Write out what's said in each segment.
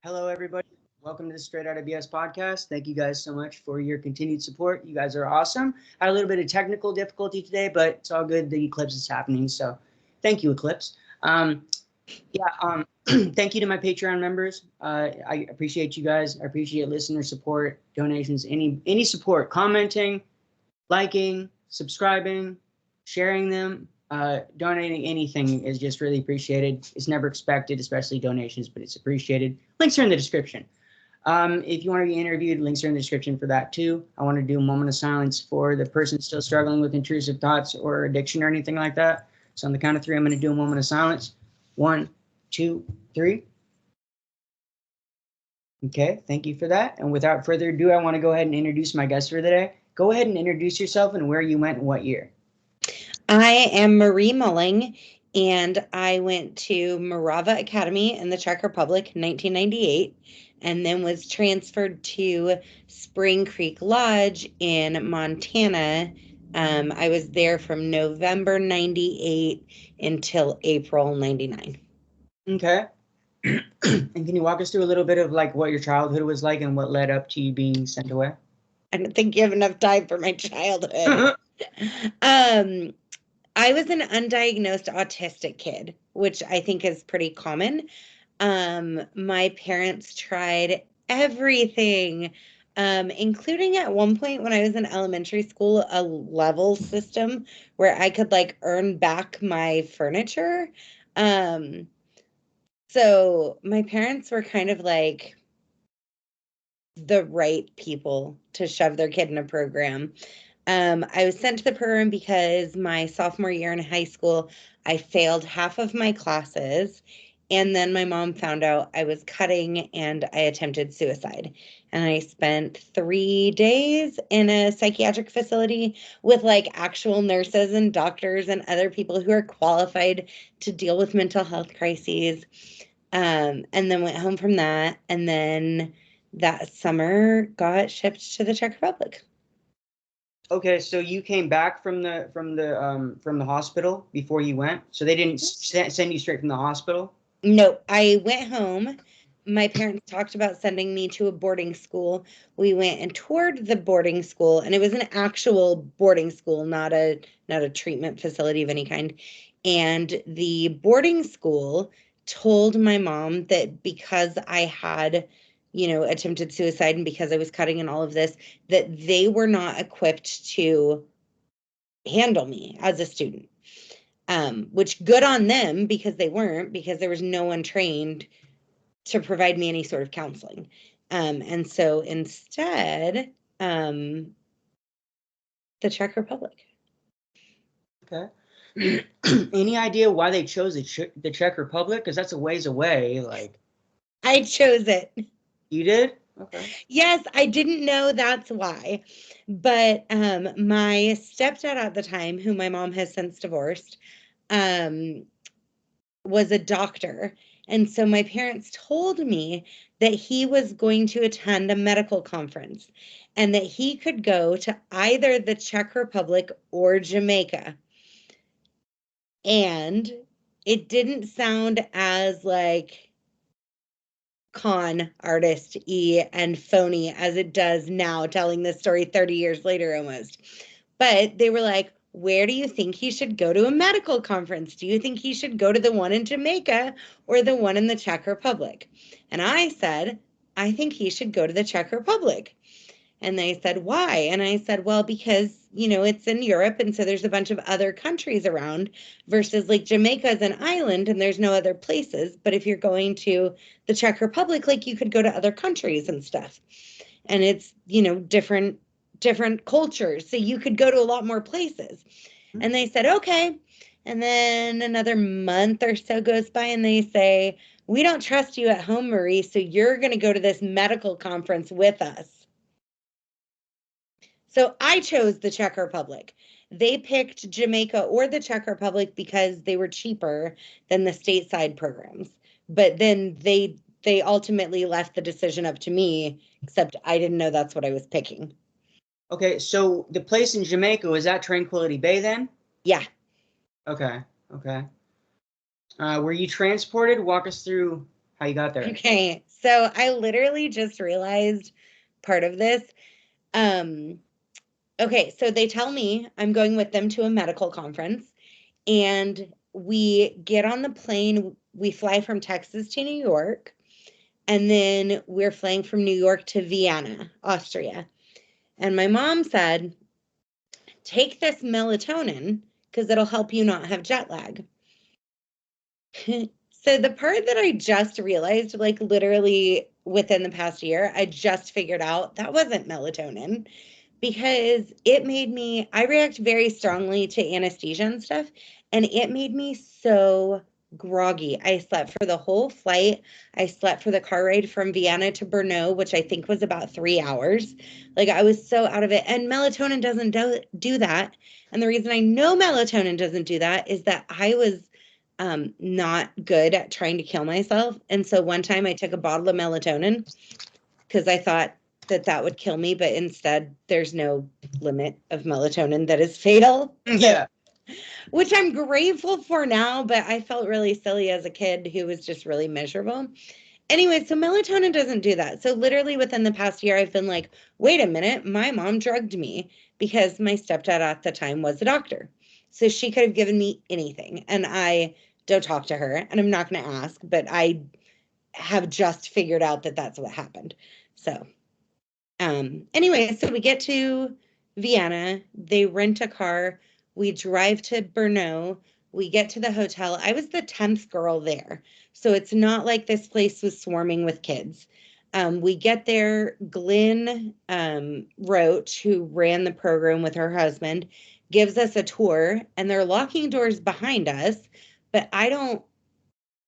Hello, everybody. Welcome to the Straight Outta BS podcast. Thank you guys so much for your continued support. You guys are awesome. Had a little bit of technical difficulty today, but it's all good. The eclipse is happening, so thank you, Eclipse. Thank you to my Patreon members. I appreciate you guys. I appreciate listener support, donations, any support, commenting, liking, subscribing, sharing them. Donating anything is just really appreciated. It's never expected, especially donations, but it's appreciated. Links are in the description. If you want to be interviewed, links are in the description for that too. I want to do a moment of silence for the person still struggling with intrusive thoughts or addiction or anything like that. So on the count of three, I'm going to do a moment of silence. 1, 2, 3. Okay, thank you for that. And without further ado, I want to go ahead and introduce my guest for the day. Go ahead and introduce yourself and where you went and what year. I am Marie Mulling, and I went to Morava Academy in the Czech Republic in 1998, and then was transferred to Spring Creek Lodge in Montana. I was there from November 98 until April 99. Okay. And can you walk us through a little bit of like what your childhood was like and what led up to you being sent away? I don't think you have enough time for my childhood. I was an undiagnosed autistic kid, which I think is pretty common. My parents tried everything, including at one point when I was in elementary school, a level system where I could like earn back my furniture. So my parents were kind of like the right people to shove their kid in a program. I was sent to the program because my sophomore year in high school, I failed half of my classes. And then my mom found out I was cutting and I attempted suicide. And I spent 3 days in a psychiatric facility with like actual nurses and doctors and other people who are qualified to deal with mental health crises. And then went home from that. And then that summer got shipped to the Czech Republic. Okay, so you came back from the hospital before you went, so they didn't send you straight from the hospital? No, I went home. My parents talked about sending me to a boarding school. We went and toured the boarding school, and it was an actual boarding school, not a treatment facility of any kind. And the boarding school told my mom that because I had, attempted suicide and because I was cutting and all of this, that they were not equipped to handle me as a student. Which good on them because they weren't, because there was no one trained to provide me any sort of counseling. And so instead, the Czech Republic. Okay. Any idea why they chose the Czech Republic? Because that's a ways away. Like, I chose it. You did? Okay. Yes, I didn't know that's why. But my stepdad at the time, who my mom has since divorced, was a doctor. And so my parents told me that he was going to attend a medical conference and that he could go to either the Czech Republic or Jamaica. And it didn't sound as like con artist-y and phony as it does now, telling this story 30 years later almost. But they were like, where do you think he should go to a medical conference? Do you think he should go to the one in Jamaica or the one in the Czech Republic? And I said, I think he should go to the Czech Republic. And they said, why? And I said, well, because, it's in Europe. And so there's a bunch of other countries around versus like Jamaica is an island and there's no other places. But if you're going to the Czech Republic, like you could go to other countries and stuff. And it's, different cultures. So you could go to a lot more places. And they said, okay. And then another month or so goes by and they say, we don't trust you at home, Marie. So you're going to go to this medical conference with us. So I chose the Czech Republic. They picked Jamaica or the Czech Republic because they were cheaper than the stateside programs. But then they ultimately left the decision up to me, except I didn't know that's what I was picking. Okay, so the place in Jamaica, was that Tranquility Bay then? Yeah. Okay. Were you transported? Walk us through how you got there. Okay, so I literally just realized part of this. Okay, so they tell me I'm going with them to a medical conference, and we get on the plane. We fly from Texas to New York, and then we're flying from New York to Vienna, Austria. And my mom said, take this melatonin because it'll help you not have jet lag. So the part that I just realized, like literally within the past year, I just figured out that wasn't melatonin, because it made me, I react very strongly to anesthesia and stuff, and it made me so groggy. I slept for the whole flight. I slept for the car ride from Vienna to Brno, which I think was about 3 hours. Like, I was so out of it. And melatonin doesn't do that. And the reason I know melatonin doesn't do that is that I was not good at trying to kill myself. And so one time I took a bottle of melatonin because I thought that that would kill me, but instead there's no limit of melatonin that is fatal. Yeah. Which I'm grateful for now, but I felt really silly as a kid who was just really miserable. Anyway, so melatonin doesn't do that. So literally within the past year, I've been like, wait a minute, my mom drugged me, because my stepdad at the time was a doctor. So she could have given me anything. And I don't talk to her, and I'm not going to ask, but I have just figured out that that's what happened. So anyway, so we get to Vienna, they rent a car, we drive to Brno, we get to the hotel. I was the 10th girl there, so it's not like this place was swarming with kids. We get there, Glenn Roach, who ran the program with her husband, gives us a tour, and they're locking doors behind us, but I don't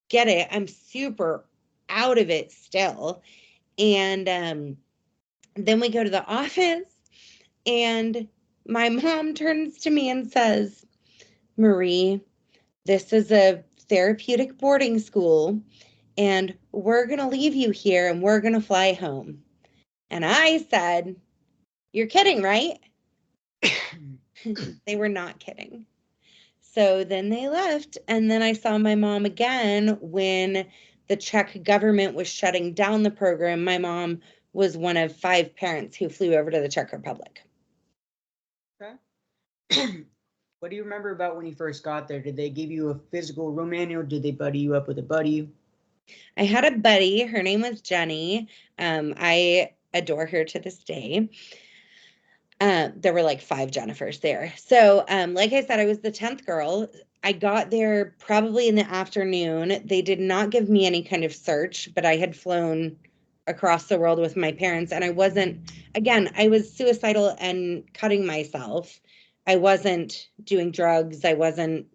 get it. I'm super out of it still. And then we go to the office, and my mom turns to me and says, Marie, this is a therapeutic boarding school, and we're going to leave you here and we're going to fly home. And I said, you're kidding, right? They were not kidding. So then they left, and then I saw my mom again when the Czech government was shutting down the program. My mom was one of 5 parents who flew over to the Czech Republic. Okay. What do you remember about when you first got there? Did they give you a physical room manual? Did they buddy you up with a buddy? I had a buddy. Her name was Jenny. I adore her to this day. There were like 5 Jennifers there. So, like I said, I was the 10th girl. I got there probably in the afternoon. They did not give me any kind of search, but I had flown across the world with my parents, and I wasn't, again, I was suicidal and cutting myself. I wasn't doing drugs. I wasn't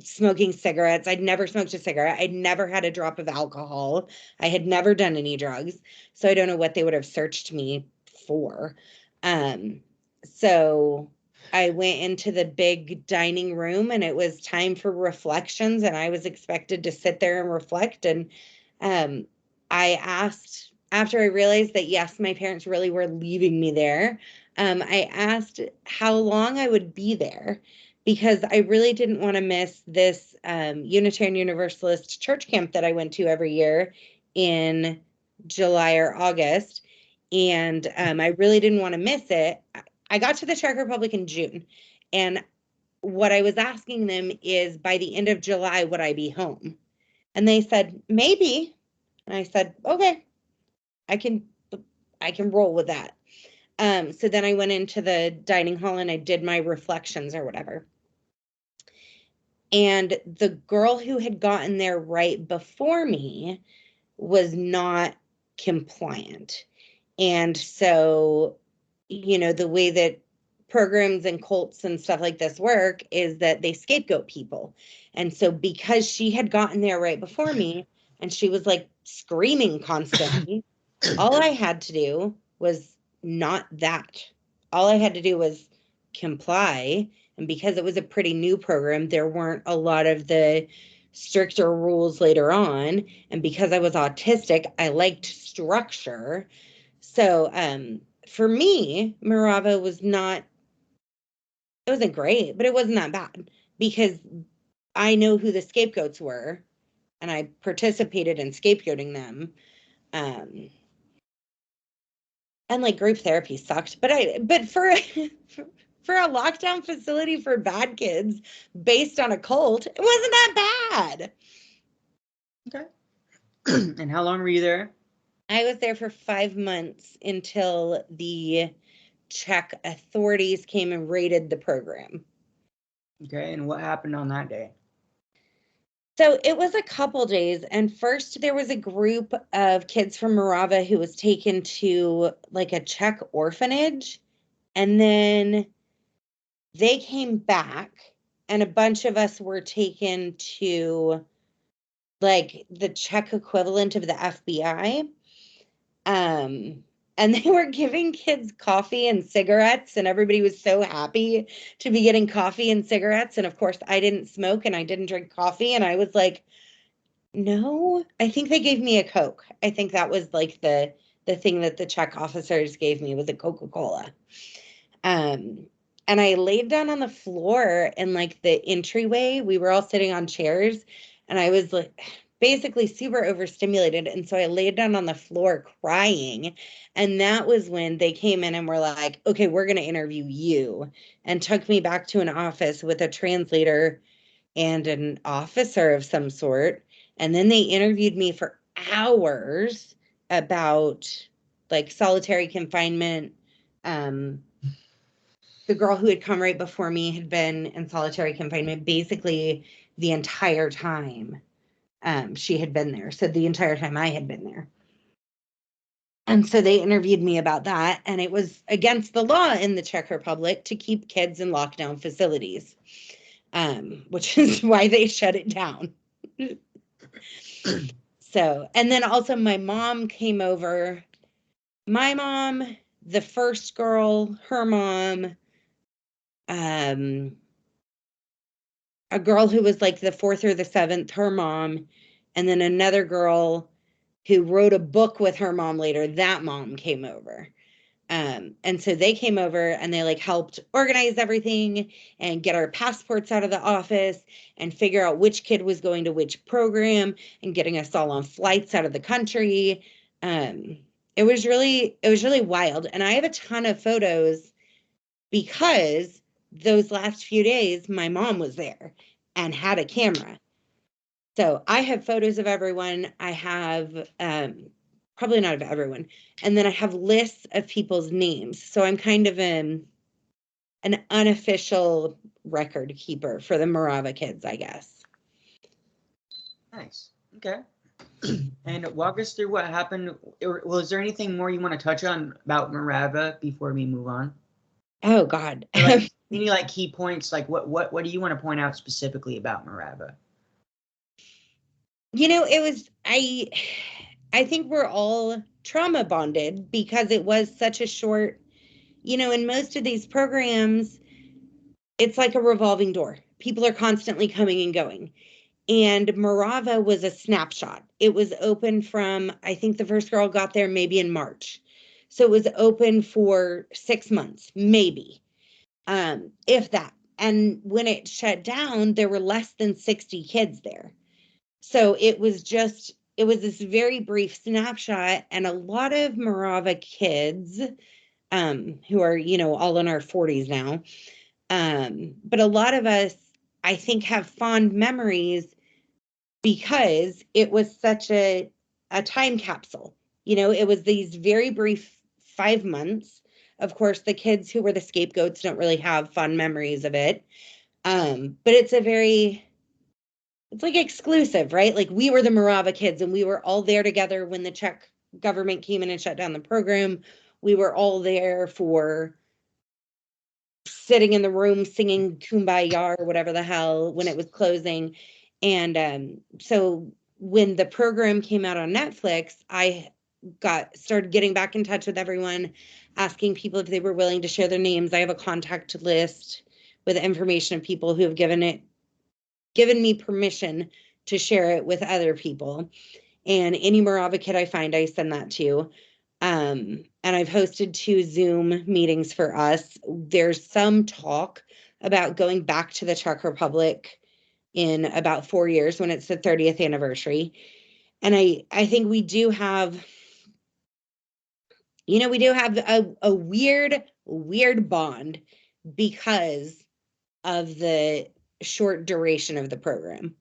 smoking cigarettes. I'd never smoked a cigarette. I'd never had a drop of alcohol. I had never done any drugs. So I don't know what they would have searched me for. So I went into the big dining room, and it was time for reflections, and I was expected to sit there and reflect. And I asked, after I realized that, yes, my parents really were leaving me there, I asked how long I would be there, because I really didn't want to miss this Unitarian Universalist church camp that I went to every year in July or August. And I really didn't want to miss it. I got to the Czech Republic in June, and what I was asking them is, by the end of July, would I be home? And they said, maybe. And I said, okay, I can roll with that. So then I went into the dining hall and I did my reflections or whatever. And the girl who had gotten there right before me was not compliant. And so, you know, the way that programs and cults and stuff like this work is that they scapegoat people. And so because she had gotten there right before me and she was like screaming constantly, all I had to do was not that. All I had to do was comply. And because it was a pretty new program, there weren't a lot of the stricter rules later on. And because I was autistic, I liked structure. So for me, Morava was not, it wasn't great, but it wasn't that bad, because I know who the scapegoats were. and I participated in scapegoating them. And like group therapy sucked, but for for a lockdown facility for bad kids based on a cult, it wasn't that bad. Okay. And how long were you there? I was there for 5 months until the Czech authorities came and raided the program. Okay, and what happened on that day? So it was a couple days, and first there was a group of kids from Morava who was taken to like a Czech orphanage, and then they came back, and a bunch of us were taken to like the Czech equivalent of the FBI. And they were giving kids coffee and cigarettes, and everybody was so happy to be getting coffee and cigarettes. And of course, I didn't smoke and I didn't drink coffee, and I was like, no, I think they gave me a Coke. I think that was like the thing that the Czech officers gave me was a Coca-Cola. And I laid down on the floor in like the entryway. We were all sitting on chairs, and I was like basically super overstimulated. And so I laid down on the floor crying. And that was when they came in and were like, okay, we're going to interview you, and took me back to an office with a translator and an officer of some sort. And then they interviewed me for hours about like solitary confinement. The girl who had come right before me had been in solitary confinement basically the entire time she had been there. So the entire time I had been there. And so they interviewed me about that. And it was against the law in the Czech Republic to keep kids in lockdown facilities, which is why they shut it down. So, and then also my mom came over. My mom, the first girl, her mom, a girl who was like the fourth or the seventh, her mom, and then another girl who wrote a book with her mom later, that mom came over. And so they came over and they like helped organize everything and get our passports out of the office and figure out which kid was going to which program and getting us all on flights out of the country. It was really wild. And I have a ton of photos because those last few days, my mom was there and had a camera. So I have photos of everyone. I have, probably not of everyone. And then I have lists of people's names. So I'm kind of an unofficial record keeper for the Morava kids, I guess. Nice. Okay. And walk us through what happened. Well, is there anything more you want to touch on about Morava before we move on? Oh God. Like, any like key points? Like what do you want to point out specifically about Morava? It was I think we're all trauma bonded because it was such a short, in most of these programs, it's like a revolving door. People are constantly coming and going. And Morava was a snapshot. It was open from, I think the first girl got there maybe in March. So it was open for 6 months, maybe, if that. And when it shut down, there were less than 60 kids there. So it was this very brief snapshot, and a lot of Morava kids, who are, all in our 40s now. But a lot of us, I think, have fond memories because it was such a time capsule. It was these very brief 5 months. Of course, the kids who were the scapegoats don't really have fond memories of it. But it's like exclusive, right? Like we were the Morava kids and we were all there together when the Czech government came in and shut down the program. We were all there for sitting in the room singing Kumbaya or whatever the hell when it was closing. And so when the program came out on Netflix, I started getting back in touch with everyone, asking people if they were willing to share their names. I have a contact list with information of people who have given me permission to share it with other people. And any Morava kid I find, I send that to. And I've hosted 2 Zoom meetings for us. There's some talk about going back to the Czech Republic in about 4 years when it's the 30th anniversary. And I think we do have, we do have a weird bond because of the short duration of the program.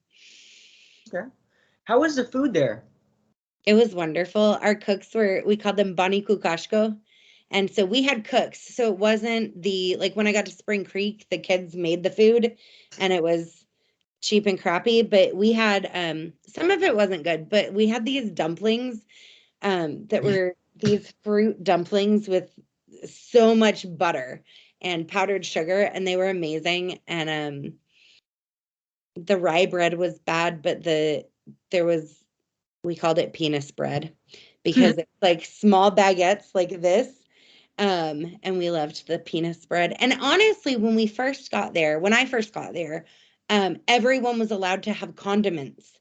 Okay. How was the food there? It was wonderful. Our cooks we called them Bani Kukashko. And so we had cooks. So it wasn't like when I got to Spring Creek, the kids made the food and it was cheap and crappy, but we had, some of it wasn't good, but we had these dumplings, that were these fruit dumplings with so much butter and powdered sugar, and they were amazing. And, the rye bread was bad, but we called it penis bread because it's like small baguettes like this. And we loved the penis bread. And honestly, when I first got there, everyone was allowed to have condiments.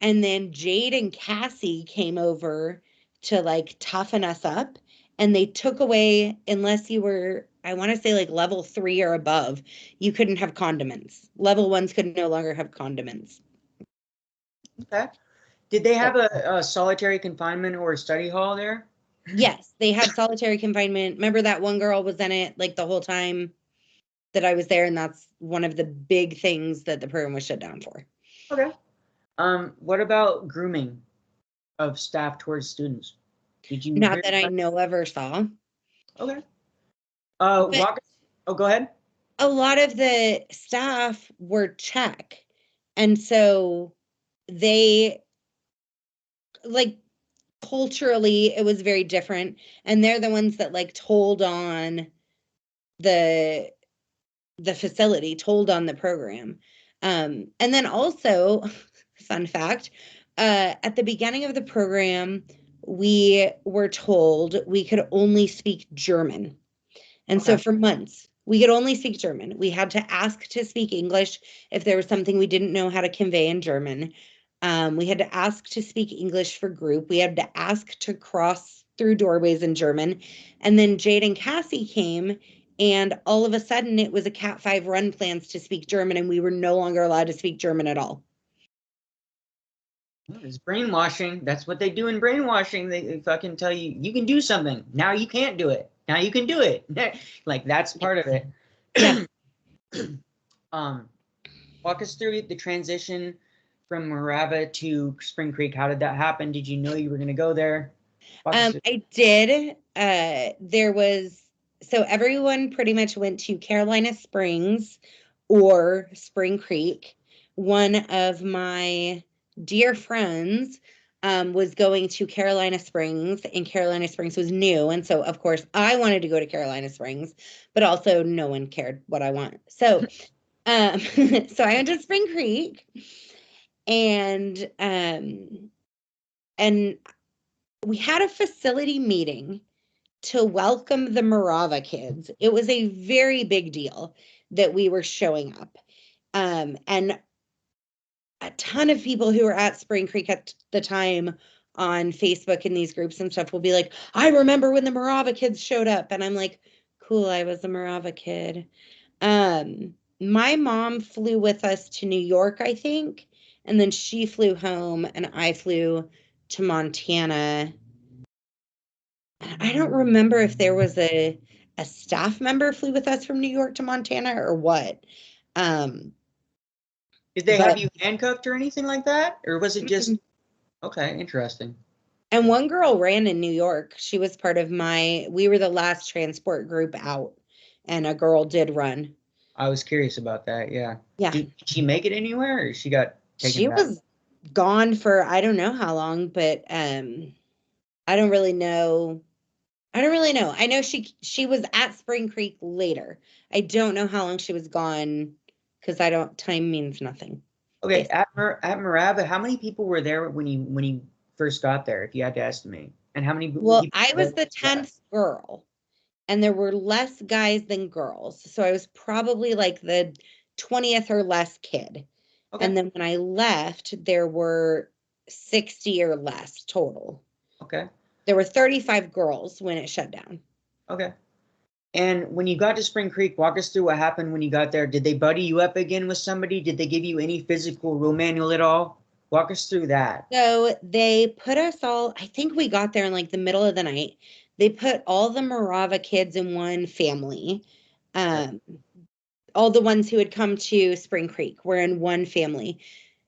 And then Jade and Cassie came over to like toughen us up, and they took away, unless you were, I want to say like level 3 or above, you couldn't have condiments. Level 1s could no longer have condiments. Okay. Did they have a solitary confinement or a study hall there? Yes, they had solitary confinement. Remember that one girl was in it like the whole time that I was there, and that's one of the big things that the program was shut down for. Okay. What about grooming of staff towards students? Did you Not hear that I know of or saw. Okay. But Go ahead. a lot of the staff were Czech, and so they, like, culturally it was very different, and they're the ones that like told on the facility, told on the program. And then also, fun fact, at the beginning of the program, we were told we could only speak German. And so for months, we could only speak German. We had to ask to speak English if there was something we didn't know how to convey in German. We had to ask to speak English for group. We had to ask to cross through doorways in German. And then Jade and Cassie came, and all of a sudden it was a Cat 5 run plans to speak German, and we were no longer allowed to speak German at all. It's brainwashing. That's what they do in brainwashing. They fucking tell you, you can do something. Now you can't do it. Now you can do it. Like, that's part of it. Yeah. Walk us through the transition from Morava to Spring Creek. How did that happen? Did you know you were going to go there? I did. So everyone pretty much went to Carolina Springs or Spring Creek. One of my dear friends was going to Carolina Springs, and Carolina Springs was new. And so, of course, I wanted to go to Carolina Springs, but also no one cared what I want. So, so I went to Spring Creek, and we had a facility meeting to welcome the Morava kids. It was a very big deal that we were showing up. And a ton of people who were at Spring Creek at the time on Facebook and these groups and stuff will be like, I remember when the Morava kids showed up. And I'm like, cool, I was a Morava kid. My mom flew with us to New York, I think. And then she flew home, and I flew to Montana. I don't remember if there was a staff member flew with us from New York to Montana or what. Did they have you handcuffed or anything like that? Or was it just, okay, interesting. And one girl ran in New York. She was part of we were the last transport group out, and a girl did run. I was curious about that, yeah. Yeah. Did she make it anywhere, or she got taken back? She was gone for I don't know how long, but I don't really know. I know she was at Spring Creek later. I don't know how long she was gone, because time means nothing. Okay, at Morava, how many people were there when you first got there, if you had to estimate? And how many Well, people I was the 10th girl, and there were less guys than girls. So I was probably like the 20th or less kid. Okay. And then when I left, there were 60 or less total. Okay. There were 35 girls when it shut down. Okay. And when you got to Spring Creek, walk us through what happened when you got there. Did they buddy you up again with somebody? Did they give you any physical rule manual at all? Walk us through that. So they put us all, I think we got there in like the middle of the night. They put all the Morava kids in one family. All the ones who had come to Spring Creek were in one family.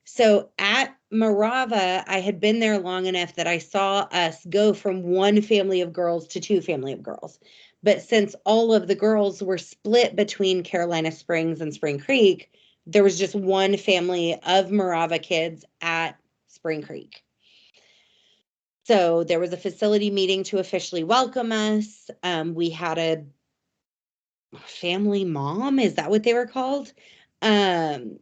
So at Morava, I had been there long enough that I saw us go from one family of girls to two family of girls. But since all of the girls were split between Carolina Springs and Spring Creek, there was just one family of Morava kids at Spring Creek. So there was a facility meeting to officially welcome us. We had a family mom, is that what they were called? Who,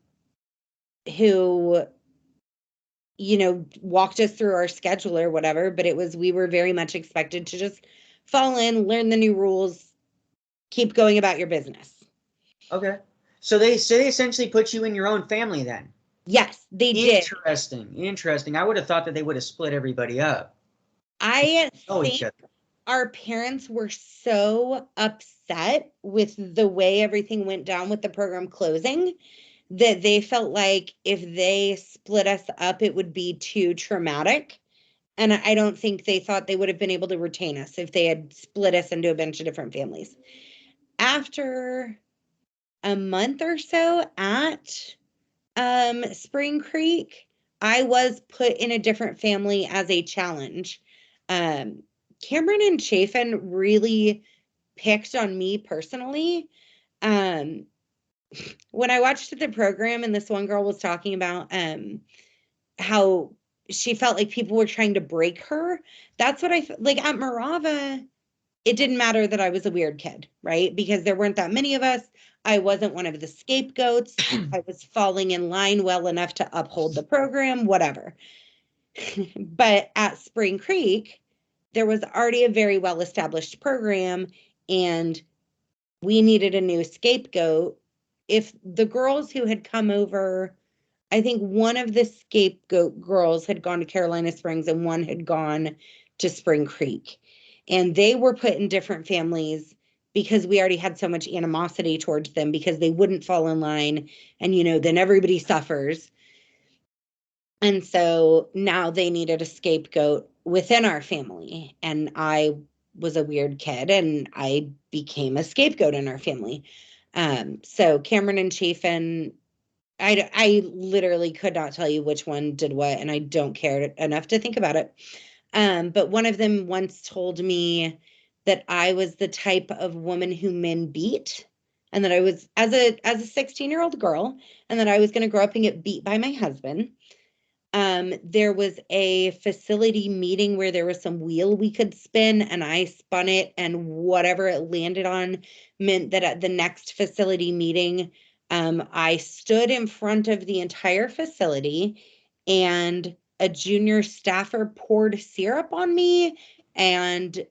you know, walked us through our schedule or whatever, but we were very much expected to just fall in, learn the new rules, keep going about your business. Okay. So they essentially put you in your own family then. Yes, they did. Interesting. I would have thought that they would have split everybody up. I think our parents were so upset with the way everything went down with the program closing that they felt like if they split us up, it would be too traumatic. And I don't think they thought they would have been able to retain us if they had split us into a bunch of different families. After a month or so at Spring Creek, I was put in a different family as a challenge. Cameron and Chafin really picked on me personally. When I watched the program and this one girl was talking about how she felt like people were trying to break her, that's what I like at Morava. It didn't matter that I was a weird kid, right? Because there weren't that many of us. I wasn't one of the scapegoats. I was falling in line well enough to uphold the program, whatever. But at Spring Creek, there was already a very well-established program, and we needed a new scapegoat. If the girls who had come over, I think one of the scapegoat girls had gone to Carolina Springs and one had gone to Spring Creek. And they were put in different families because we already had so much animosity towards them because they wouldn't fall in line. And, you know, then everybody suffers. And so now they needed a scapegoat within our family. And I was a weird kid and I became a scapegoat in our family. So Cameron and Chafin, I literally could not tell you which one did what, and I don't care enough to think about it. But one of them once told me that I was the type of woman who men beat, and that I was as a 16-year-old girl, and that I was going to grow up and get beat by my husband. There was a facility meeting where there was some wheel we could spin, and I spun it, and whatever it landed on meant that at the next facility meeting, I stood in front of the entire facility, and a junior staffer poured syrup on me and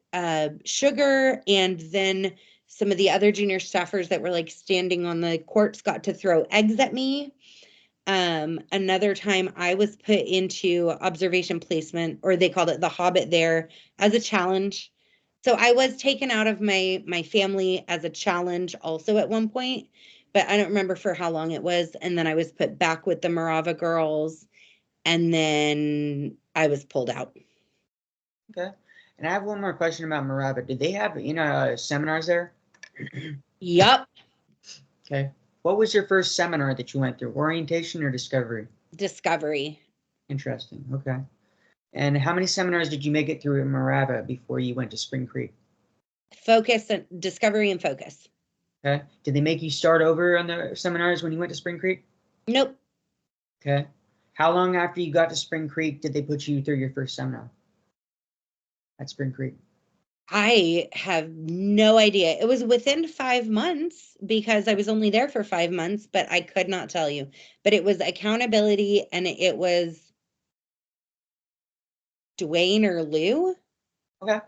sugar, and then some of the other junior staffers that were like standing on the courts got to throw eggs at me. Another time I was put into observation placement, or they called it the Hobbit there, as a challenge. So I was taken out of my family as a challenge also at one point, but I don't remember for how long it was. And then I was put back with the Morava girls, and then I was pulled out. Okay. And I have one more question about Morava. Did they have, seminars there? Yup. Okay. What was your first seminar that you went through? Orientation or discovery? Discovery. Interesting. Okay. And how many seminars did you make it through in Morava before you went to Spring Creek? Focus and discovery and focus. Okay. Did they make you start over on the seminars when you went to Spring Creek? Nope. Okay. How long after you got to Spring Creek did they put you through your first seminar at Spring Creek? I have no idea. It was within 5 months because I was only there for 5 months, but I could not tell you. But it was accountability, and it was Dwayne or Lou. Okay.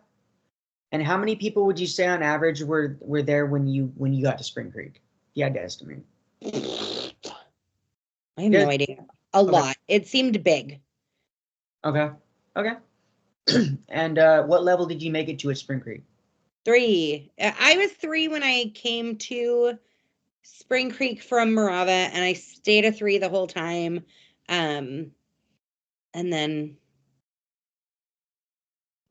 And how many people would you say on average were there when you got to Spring Creek? You had to estimate. I have no idea. A lot. It seemed big. Okay. Okay. And what level did you make it to at Spring Creek? 3. I was 3 when I came to Spring Creek from Morava, and I stayed a 3 the whole time. And then.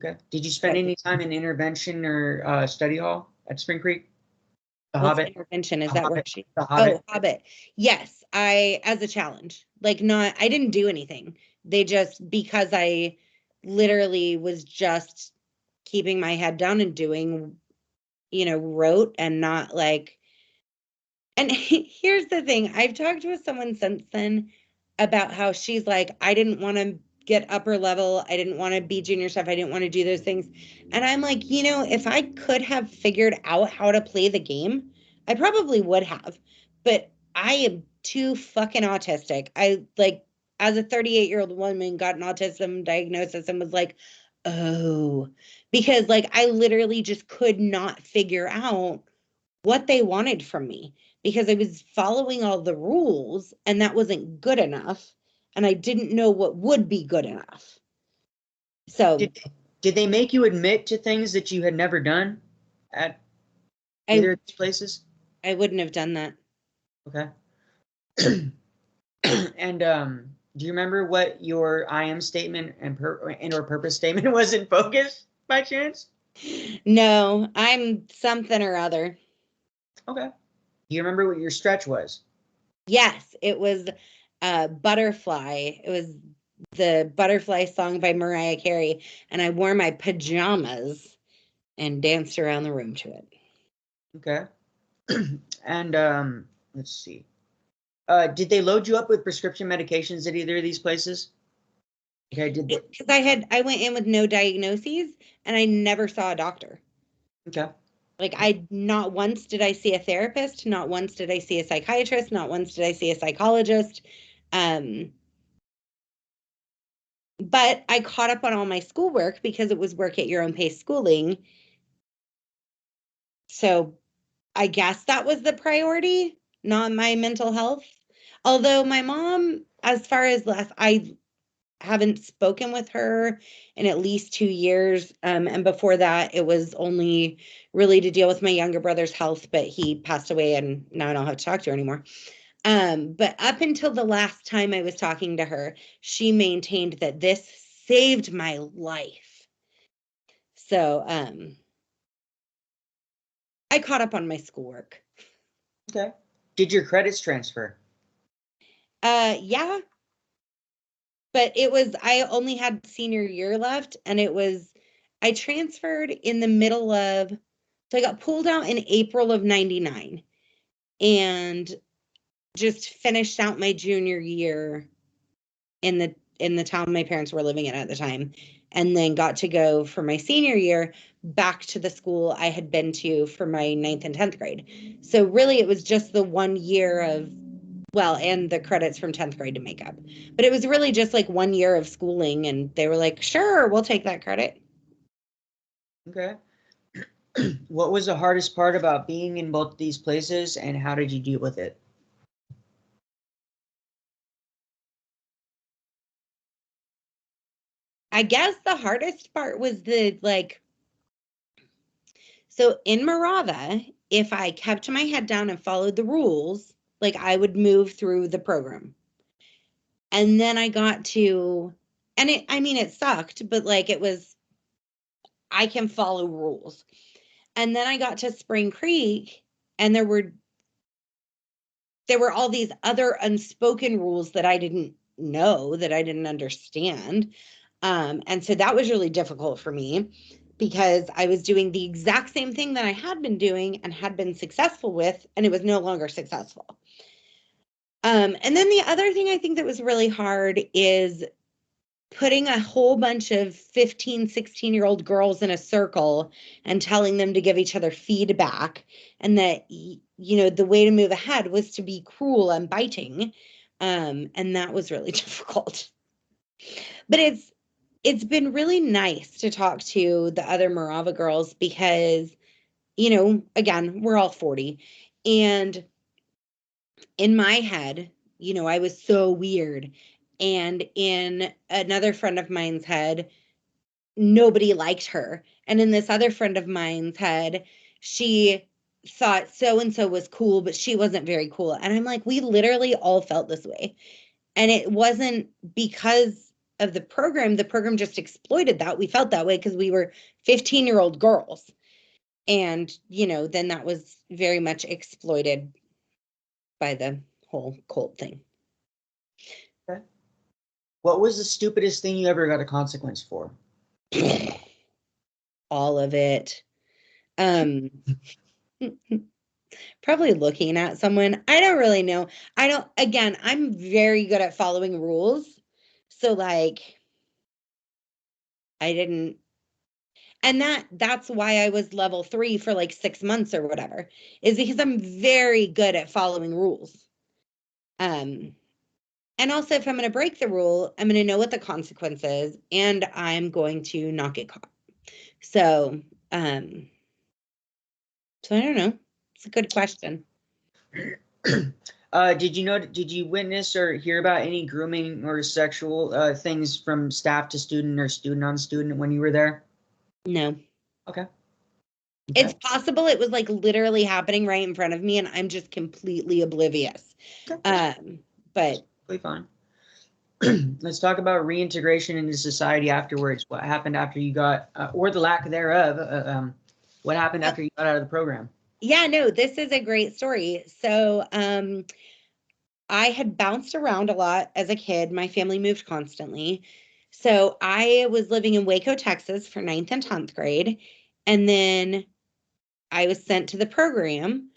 Okay. Did you spend any time in intervention or study hall at Spring Creek? The What's Hobbit? intervention? Is The that Hobbit? where she? The Hobbit? Oh, Hobbit. Yes, as a challenge. Like, not, I didn't do anything. They just, because I literally was just keeping my head down and doing, wrote and not like, and here's the thing. I've talked with someone since then about how she's like, I didn't want to get upper level. I didn't want to be junior stuff. I didn't want to do those things. And I'm like, if I could have figured out how to play the game, I probably would have. But I am too fucking autistic. I like, as a 38-year-old woman, got an autism diagnosis and was like, oh, because like I literally just could not figure out what they wanted from me because I was following all the rules and that wasn't good enough. And I didn't know what would be good enough. So Did they make you admit to things that you had never done at either of these places? I wouldn't have done that. Okay. And do you remember what your I am statement and or purpose statement was in Focus by chance? No, I'm something or other. Okay. Do you remember what your stretch was? Yes, it was Butterfly. It was the Butterfly song by Mariah Carey, and I wore my pajamas and danced around the room to it. Okay. And let's see. Did they load you up with prescription medications at either of these places? Okay, did they? Because I went in with no diagnoses and I never saw a doctor. Okay. Like not once did I see a therapist, not once did I see a psychiatrist, not once did I see a psychologist. But I caught up on all my schoolwork because it was work at your own pace schooling. So I guess that was the priority, not my mental health. Although my mom, as far as left, I haven't spoken with her in at least 2 years. And before that, it was only really to deal with my younger brother's health, but he passed away and now I don't have to talk to her anymore. But up until the last time I was talking to her, she maintained that this saved my life. So I caught up on my schoolwork. Okay. Did your credits transfer? Yeah. But I only had senior year left, and I transferred in the middle of, so I got pulled out in April of 99 and just finished out my junior year in the town my parents were living in at the time, and then got to go for my senior year back to the school I had been to for my 9th and 10th grade. So really it was just the 1 year of, well, and the credits from 10th grade to make up. But it was really just like 1 year of schooling, and they were like, sure, we'll take that credit. Okay. What was the hardest part about being in both these places, and how did you deal with it? I guess the hardest part was so in Morava, if I kept my head down and followed the rules, like I would move through the program. And then I got to, and it sucked, but like I can follow rules. And then I got to Spring Creek, and there were all these other unspoken rules that I didn't know, that I didn't understand. And so that was really difficult for me because I was doing the exact same thing that I had been doing and had been successful with, and it was no longer successful. And then the other thing I think that was really hard is putting a whole bunch of 15, 16-year-old girls in a circle and telling them to give each other feedback, and that, the way to move ahead was to be cruel and biting. And that was really difficult. But it's been really nice to talk to the other Morava girls because, again, we're all 40. And in my head, I was so weird. And in another friend of mine's head, nobody liked her. And in this other friend of mine's head, she thought so-and-so was cool, but she wasn't very cool. And I'm like, we literally all felt this way. And it wasn't because of the program. The program just exploited that. We felt that way because we were 15-year-old girls. And, then that was very much exploited by the whole cult thing. Okay. What was the stupidest thing you ever got a consequence for? All of it. Probably looking at someone. I don't really know. I'm very good at following rules. So like, I didn't, and that's why I was level 3 for like 6 months or whatever, is because I'm very good at following rules. And also if I'm going to break the rule, I'm going to know what the consequence is, and I'm going to not get caught. So, I don't know. It's a good question. Did you witness or hear about any grooming or sexual things from staff to student or student on student when you were there? No. Okay. It's possible it was like literally happening right in front of me and I'm just completely oblivious. Okay. But totally fine. Let's talk about reintegration into society afterwards. What happened after you got, or the lack thereof, what happened after you got out of the program? Yeah, no, this is a great story. So I had bounced around a lot as a kid. My family moved constantly. So I was living in Waco, Texas for 9th and 10th grade. And then I was sent to the program.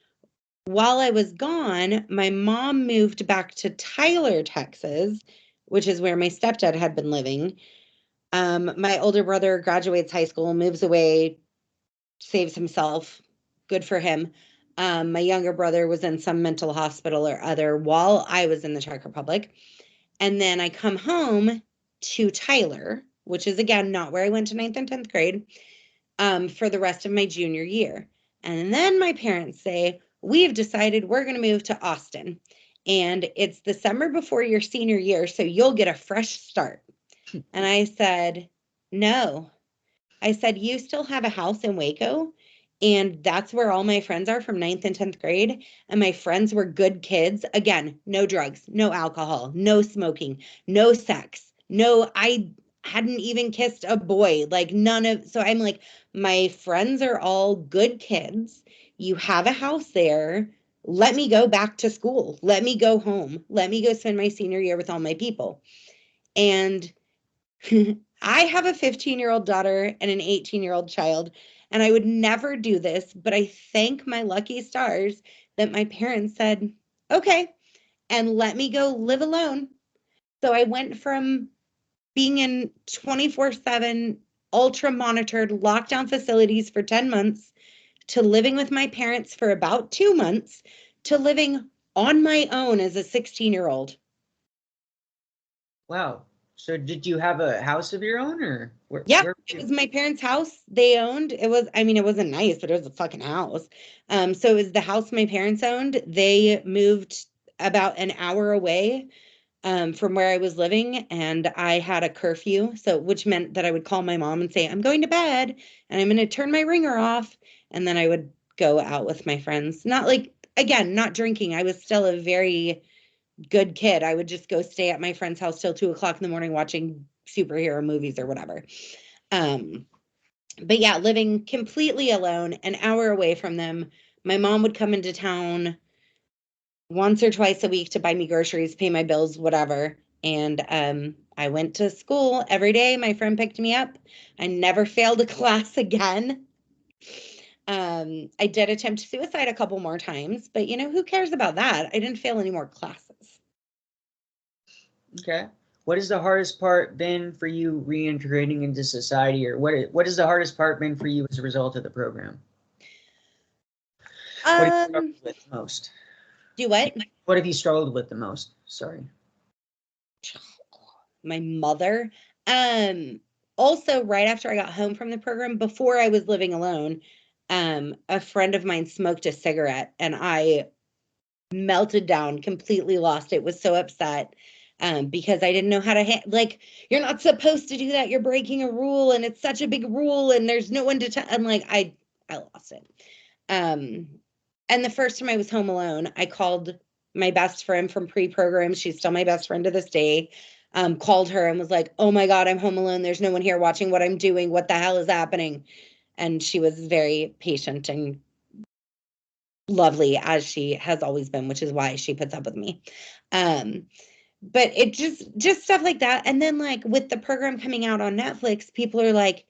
While I was gone, my mom moved back to Tyler, Texas, which is where my stepdad had been living. My older brother graduates high school, moves away, saves himself. Good for him. My younger brother was in some mental hospital or other while I was in the Czech Republic. And then I come home to Tyler, which is again not where I went to 9th and 10th grade, for the rest of my junior year. And then my parents say, we've decided we're going to move to Austin. And it's the summer before your senior year, so you'll get a fresh start. And I said, no. I said, you still have a house in Waco, and that's where all my friends are from 9th and 10th grade. And my friends were good kids. Again, no drugs, no alcohol, no smoking, no sex. No, I hadn't even kissed a boy, like none of, so I'm like, my friends are all good kids. You have a house there. Let me go back to school. Let me go home. Let me go spend my senior year with all my people. And I have a 15-year-old daughter and an 18-year-old child, and I would never do this, but I thank my lucky stars that my parents said, okay, and let me go live alone. So I went from being in 24/7 ultra monitored lockdown facilities for 10 months to living with my parents for about 2 months to living on my own as a 16-year-old. Wow. So did you have a house of your own, or Yeah, where it was my parents' house they owned. It wasn't nice, but it was a fucking house. So it was the house my parents owned. They moved about an hour away from where I was living, and I had a curfew, which meant that I would call my mom and say, I'm going to bed and I'm going to turn my ringer off. And then I would go out with my friends. Not like, again, not drinking. I was still a very good kid. I would just go stay at my friend's house till 2:00 in the morning watching superhero movies or whatever. But yeah, living completely alone, an hour away from them. My mom would come into town once or twice a week to buy me groceries, pay my bills, whatever. And I went to school every day. My friend picked me up. I never failed a class again. I did attempt suicide a couple more times, but who cares about that? I didn't fail any more classes. Okay. What has the hardest part been for you reintegrating into society, or what has the hardest part been for you as a result of the program? What have you struggled with the most? Do what? What have you struggled with the most? Sorry. My mother. Also, right after I got home from the program, before I was living alone, a friend of mine smoked a cigarette and I melted down, completely lost it, was so upset. because I didn't know how to like, you're not supposed to do that. You're breaking a rule, and it's such a big rule, and there's no one to tell. I'm like, I lost it. And the first time I was home alone, I called my best friend from pre-program. She's still my best friend to this day. Called her and was like, oh my God, I'm home alone. There's no one here watching what I'm doing. What the hell is happening? And she was very patient and lovely, as she has always been, which is why she puts up with me. But it just stuff like that. And then like with the program coming out on Netflix, people are like,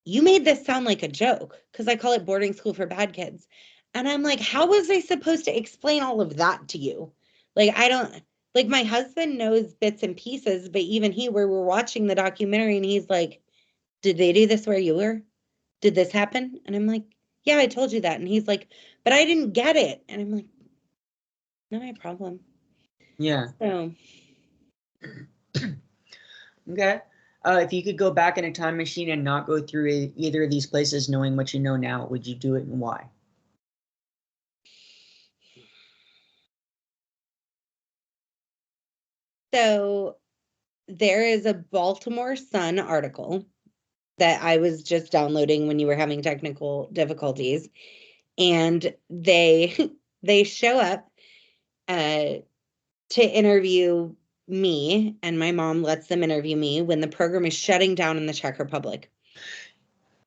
you made this sound like a joke, because I call it boarding school for bad kids. And I'm like, how was I supposed to explain all of that to you? Like, I don't, like, my husband knows bits and pieces, but even we're watching the documentary and he's like, did they do this where you were? Did this happen? And I'm like, yeah, I told you that. And he's like, but I didn't get it. And I'm like, not my problem. Yeah. So. Okay. If you could go back in a time machine and not go through either of these places, knowing what you know now, would you do it, and why? So there is a Baltimore Sun article that I was just downloading when you were having technical difficulties, and they show up to interview me, and my mom lets them interview me when the program is shutting down in the Czech Republic.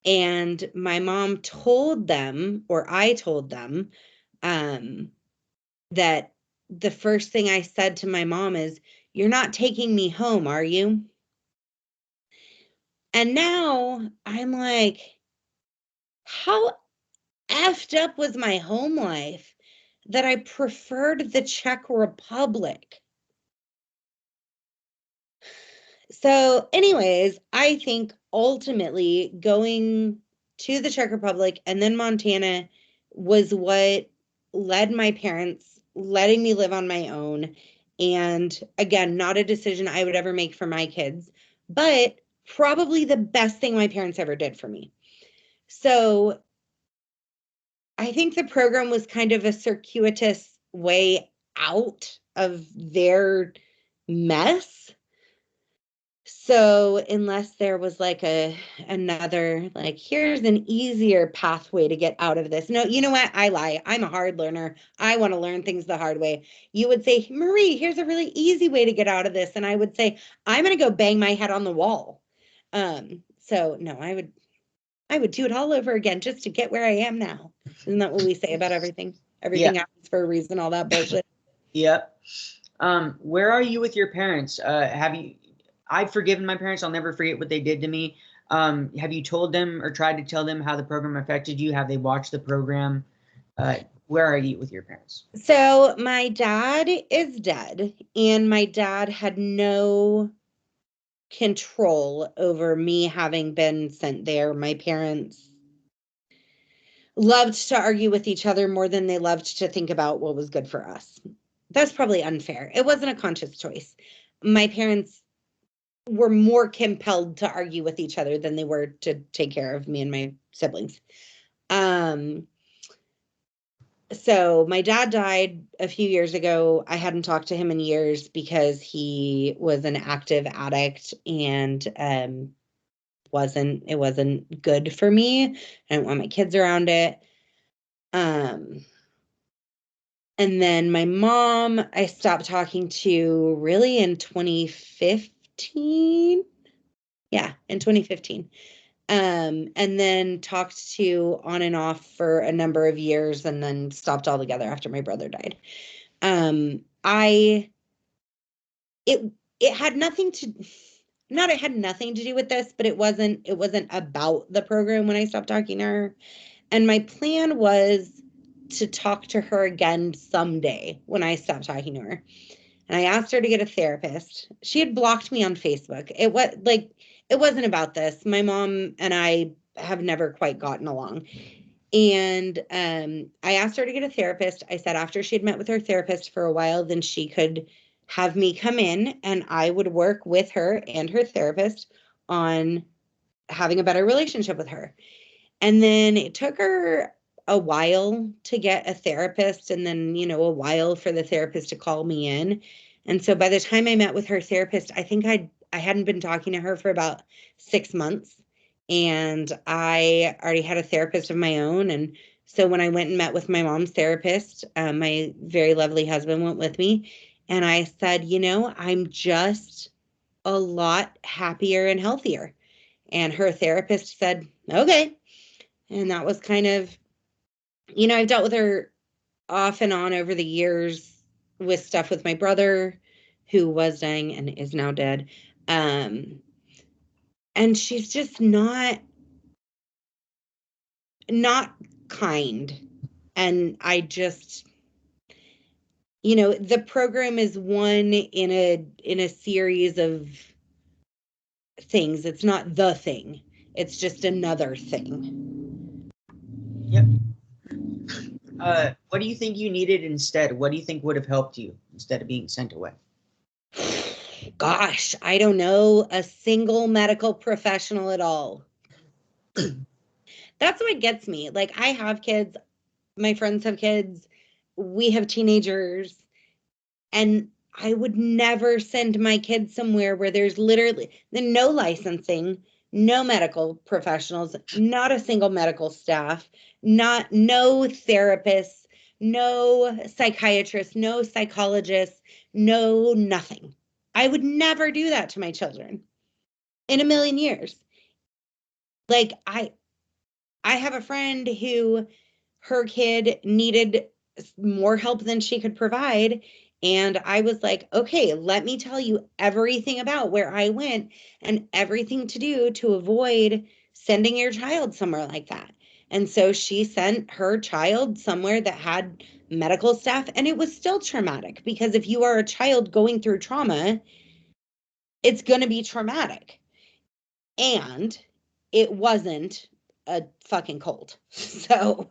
And my mom told them, or I told them, that the first thing I said to my mom is, you're not taking me home, are you? And now I'm like, how effed up was my home life that I preferred the Czech Republic? So, anyways, I think ultimately going to the Czech Republic and then Montana was what led my parents letting me live on my own. And again, not a decision I would ever make for my kids, but probably the best thing my parents ever did for me. So I think the program was kind of a circuitous way out of their mess. So unless there was like another, like, here's an easier pathway to get out of this. No, you know what? I lie. I'm a hard learner. I want to learn things the hard way. You would say, Marie, here's a really easy way to get out of this. And I would say, I'm going to go bang my head on the wall. So no, I would do it all over again just to get where I am now. Isn't that what we say about everything? Everything happens for a reason, all that bullshit. Yep. Where are you with your parents? I've forgiven my parents. I'll never forget what they did to me. Have you told them or tried to tell them how the program affected you? Have they watched the program? Where are you with your parents? So my dad is dead, and my dad had no control over me having been sent there. My parents loved to argue with each other more than they loved to think about what was good for us. That's probably unfair. It wasn't a conscious choice. My parents were more compelled to argue with each other than they were to take care of me and my siblings. So my dad died a few years ago. I hadn't talked to him in years because he was an active addict, and it wasn't good for me. I didn't want my kids around it. And then my mom, I stopped talking to really in 2015. Yeah, in 2015. And then talked to on and off for a number of years, and then stopped altogether after my brother died. It had nothing to do with this, but it wasn't about the program when I stopped talking to her. And my plan was to talk to her again someday when I stopped talking to her. And I asked her to get a therapist. She had blocked me on Facebook. It wasn't about this. My mom and I have never quite gotten along. And I asked her to get a therapist. I said after she had met with her therapist for a while, then she could have me come in and I would work with her and her therapist on having a better relationship with her. And then it took her a while to get a therapist, and then, a while for the therapist to call me in. And so by the time I met with her therapist, I think I hadn't been talking to her for about 6 months, and I already had a therapist of my own. And so when I went and met with my mom's therapist, my very lovely husband went with me, and I said, I'm just a lot happier and healthier. And her therapist said, okay. And that was kind of, I've dealt with her off and on over the years with stuff with my brother, who was dying and is now dead. And she's just not kind. And I just, the program is one in a series of things. It's not the thing. It's just another thing. Yep. What do you think you needed instead? What do you think would have helped you instead of being sent away? Gosh, I don't know a single medical professional at all. That's what gets me. Like, I have kids, my friends have kids, we have teenagers, and I would never send my kids somewhere where there's literally no licensing, no medical professionals, not a single medical staff, no therapists, no psychiatrists, no psychologists, no nothing. I would never do that to my children in a million years. Like, I have a friend who her kid needed more help than she could provide. And I was like, okay, let me tell you everything about where I went and everything to do to avoid sending your child somewhere like that. And so she sent her child somewhere that had medical staff, and it was still traumatic, because if you are a child going through trauma, it's going to be traumatic. And it wasn't a fucking cold. So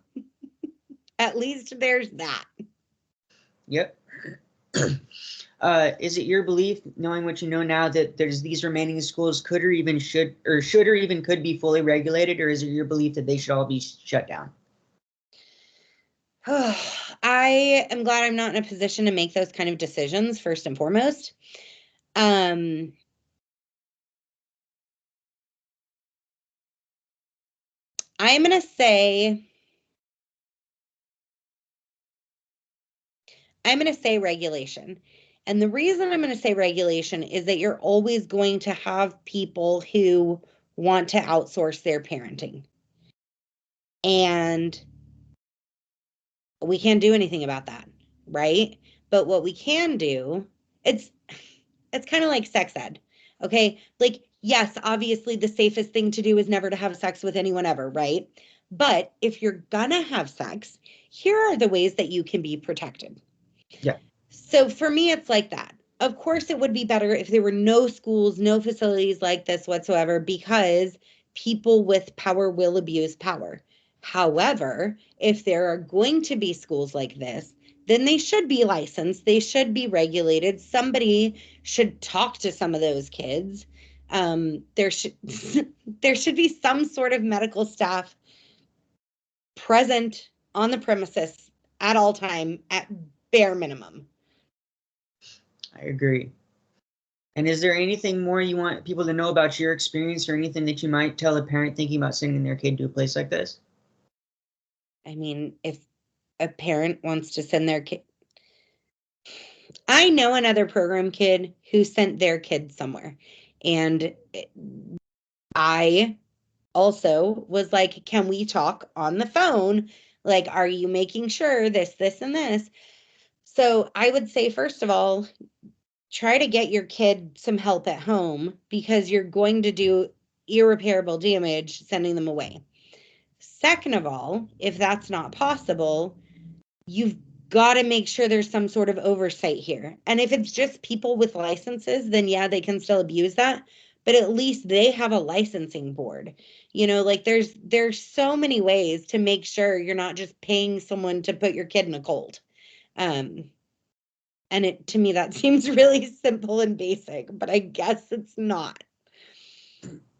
at least there's that. Yep. Is it your belief, knowing what you know now, that there's these remaining schools could or even should be fully regulated, or is it your belief that they should all be shut down? I am glad I'm not in a position to make those kind of decisions, first and foremost. I'm going to say regulation. And the reason I'm going to say regulation is that you're always going to have people who want to outsource their parenting. And we can't do anything about that, right? But what we can do, it's kind of like sex ed, okay? Like, yes, obviously the safest thing to do is never to have sex with anyone ever, right? But if you're gonna have sex, here are the ways that you can be protected. Yeah. So for me, it's like that. Of course, it would be better if there were no schools, no facilities like this whatsoever, because people with power will abuse power. However, if there are going to be schools like this, then they should be licensed. They should be regulated. Somebody should talk to some of those kids. There should be some sort of medical staff present on the premises at all time, at bare minimum. I agree. And is there anything more you want people to know about your experience, or anything that you might tell a parent thinking about sending their kid to a place like this? I mean, if a parent wants to send their kid, I know another program kid who sent their kid somewhere. And I also was like, can we talk on the phone? Like, are you making sure this, and this? So I would say, first of all, try to get your kid some help at home, because you're going to do irreparable damage sending them away. Second of all, if that's not possible, you've got to make sure there's some sort of oversight here. And if it's just people with licenses, then yeah, they can still abuse that, but at least they have a licensing board. Like, there's so many ways to make sure you're not just paying someone to put your kid in a cult. And to me, that seems really simple and basic, but I guess it's not.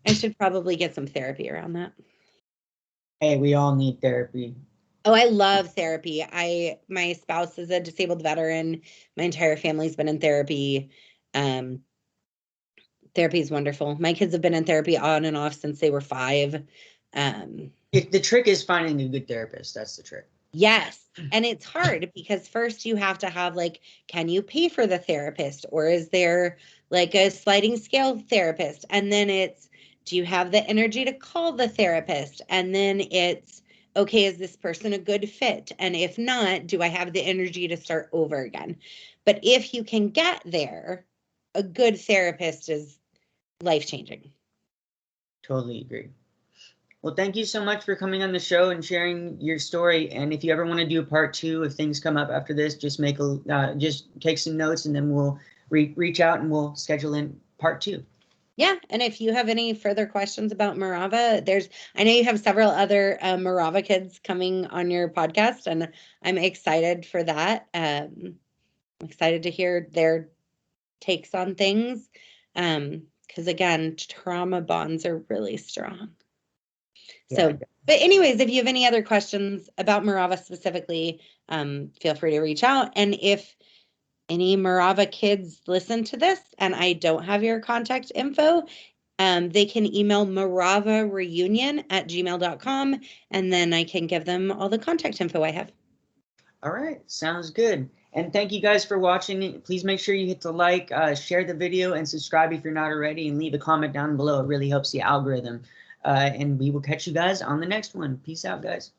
I should probably get some therapy around that. Hey, we all need therapy. Oh, I love therapy. My spouse is a disabled veteran. My entire family's been in therapy. Therapy is wonderful. My kids have been in therapy on and off since they were 5. The trick is finding a good therapist. That's the trick. Yes. And it's hard because first you have to have like, can you pay for the therapist? Or is there like a sliding scale therapist? And then it's, do you have the energy to call the therapist? And then it's, okay, is this person a good fit? And if not, do I have the energy to start over again? But if you can get there, a good therapist is life-changing. Totally agree. Well, thank you so much for coming on the show and sharing your story. And if you ever want to do a part 2, if things come up after this, just just take some notes, and then we'll reach out and we'll schedule in part 2. Yeah, and if you have any further questions about Morava, I know you have several other Morava kids coming on your podcast, and I'm excited for that. I'm excited to hear their takes on things, because again, trauma bonds are really strong. So, Yeah. but anyways, if you have any other questions about Morava specifically, feel free to reach out. And if any Morava kids listen to this and I don't have your contact info, they can email moravareunion@gmail.com, and then I can give them all the contact info I have. All right. Sounds good. And thank you guys for watching. Please make sure you hit the like, share the video, and subscribe if you're not already, and leave a comment down below. It really helps the algorithm. And we will catch you guys on the next one. Peace out, guys.